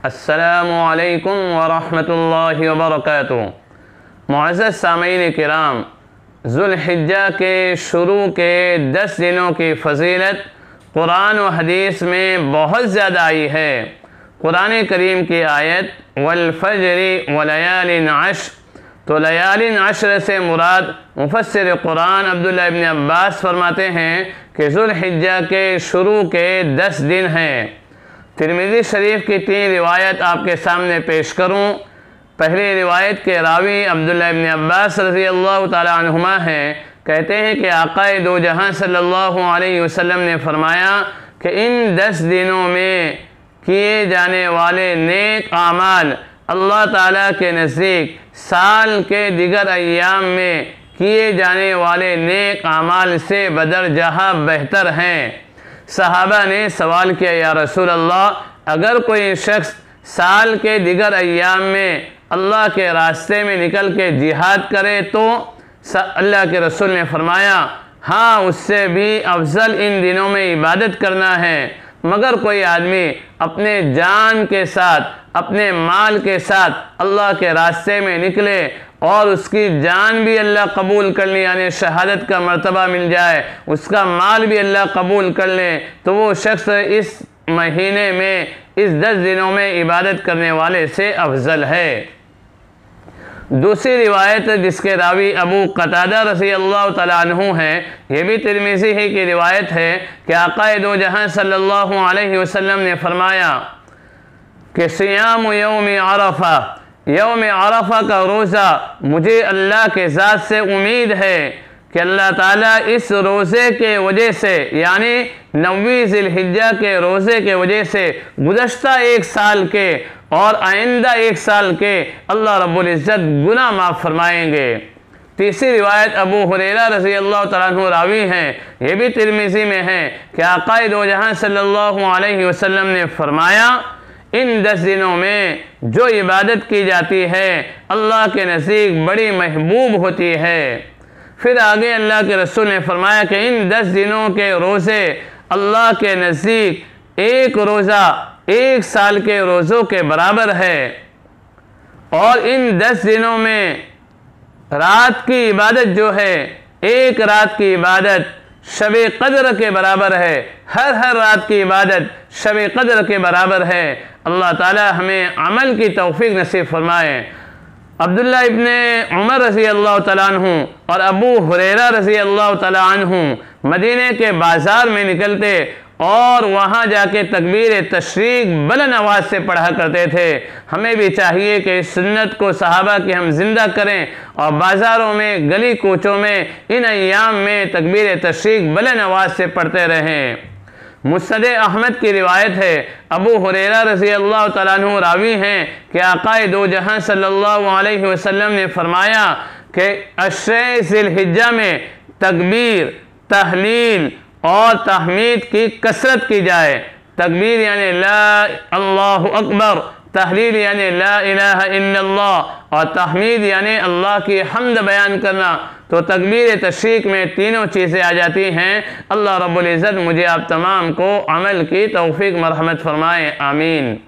अस्सलामु अलैकुम वरहमतुल्लाहि वबरकातुहू। मुअज़्ज़ज़ सामीन किराम, ज़ुल्हिज्जा के शुरू के 10 दिनों की फ़जीलत कुरान व हदीस में बहुत ज़्यादा आई है। कुरान करीम की आयत वल फ़ज्रि व लयालिन अश्र, तो लयालिन अश्र से मुराद मुफ़स्सिर कुरान अब्दुल्लाह इब्न अब्बास फरमाते हैं कि ज़ुल्हिज्जा के शुरू के 10 दिन हैं। तिरमिज़ी शरीफ की 3 रिवायत आपके सामने पेश करूं। पहली रिवायत के रावी अब्दुल्लाह इब्न अब्बास रज़ी अल्लाह ताला अन्हुमा हैं, कहते हैं कि आक़ाए दो जहां सल्लल्लाहु अलैहि वसल्लम ने फरमाया कि इन 10 दिनों में किए जाने वाले नेक आमाल अल्लाह ताला के नज़दीक साल के दिगर अय्याम में किए जाने वाले नेक आमाल से बदरजहा बेहतर हैं। सहाबा ने सवाल किया, या रसूल अल्लाह, अगर कोई शख्स साल के दिगर अय्याम में अल्लाह के रास्ते में निकल के जिहाद करे तो? अल्लाह के रसूल ने फरमाया, हाँ, उससे भी अफजल इन दिनों में इबादत करना है। मगर कोई आदमी अपने जान के साथ, अपने माल के साथ अल्लाह के रास्ते में निकले और उसकी जान भी अल्लाह कबूल कर ले, यानी शहादत का मर्तबा मिल जाए, उसका माल भी अल्लाह कबूल कर ले, तो वो शख्स इस महीने में, इस 10 दिनों में इबादत करने वाले से अफजल है। दूसरी रिवायत जिसके रावी अबू कतादा रज़ी अल्लाह तआला अन्हु हैं, ये भी तिरमिज़ी ही की रिवायत है कि आक़ाए दो जहां सल्लल्लाहु अलैहि वसल्लम ने फरमाया कि सियाम यौम अरफा, यौम अरफा का रोज़ा मुझे अल्लाह के ज़ात से उम्मीद है कि अल्लाह ताला इस रोज़े के वजह से, यानी 9वीं ज़िलहिज्जा के रोज़े के वजह से गुज़श्ता 1 साल के और आइंदा 1 साल के अल्लाह रब्बुल इज़्ज़त गुनाह माफ़ फरमाएंगे। तीसरी रिवायत अबू हुरैरा रज़ी अल्लाह तआला अन्हु रावी हैं, ये भी तिरमिज़ी में है कि आक़ाए दो जहां सल्लल्लाहु अलैहि वसल्लम ने फरमाया, इन 10 दिनों में जो इबादत की जाती है अल्लाह के नज़दीक बड़ी महबूब होती है। फिर आगे अल्लाह के रसूल ने फरमाया कि इन 10 दिनों के रोज़े अल्लाह के नज़दीक एक रोज़ा 1 साल के रोज़ों के बराबर है, और इन 10 दिनों में रात की इबादत जो है, एक रात की इबादत शब क़द्र के बराबर है। हर रात की इबादत शब क़द्र के बराबर है। अल्लाह ताला हमें अमल की तौफीक नसीब फरमाए। अब्दुल्ला इब्न उमर रज़ी अल्लाह तआला अन्हु और अबू हुरैरा रज़ी अल्लाह तआला अन्हु मदीने के बाज़ार में निकलते और वहाँ जाके तकबीर तशरीक बुलंद आवाज़ से पढ़ा करते थे। हमें भी चाहिए कि इस सुन्नत को सहाबा की हम ज़िंदा करें और बाज़ारों में, गली कूचों में, इन अय्याम में तकबीर तशरीक बुलंद आवाज़ से पढ़ते रहें। मुस्नद अहमद की रिवायत है, अबू हुरैरा रज़ी अल्लाह तआला अन्हु रावी हैं कि आक़ाए दो जहां सल्लल्लाहु अलैहि वसल्लम ने फरमाया कि अशरे ज़िलहिज्जा में तकबीर, तहलील और तहमीद की कसरत की जाए। तकबीर यानी ला अल्लाहु अकबर, तहलील यानी ला इलाहा इल्लल्लाह, और तहमीद यानी अल्लाह की हम्द बयान करना। तो तकबीर तशरीक में तीनों चीज़ें आ जाती हैं। अल्लाह रब्बुल इज़्ज़त मुझे आप तमाम को अमल की तौफीक मरहमत फरमाए, आमीन।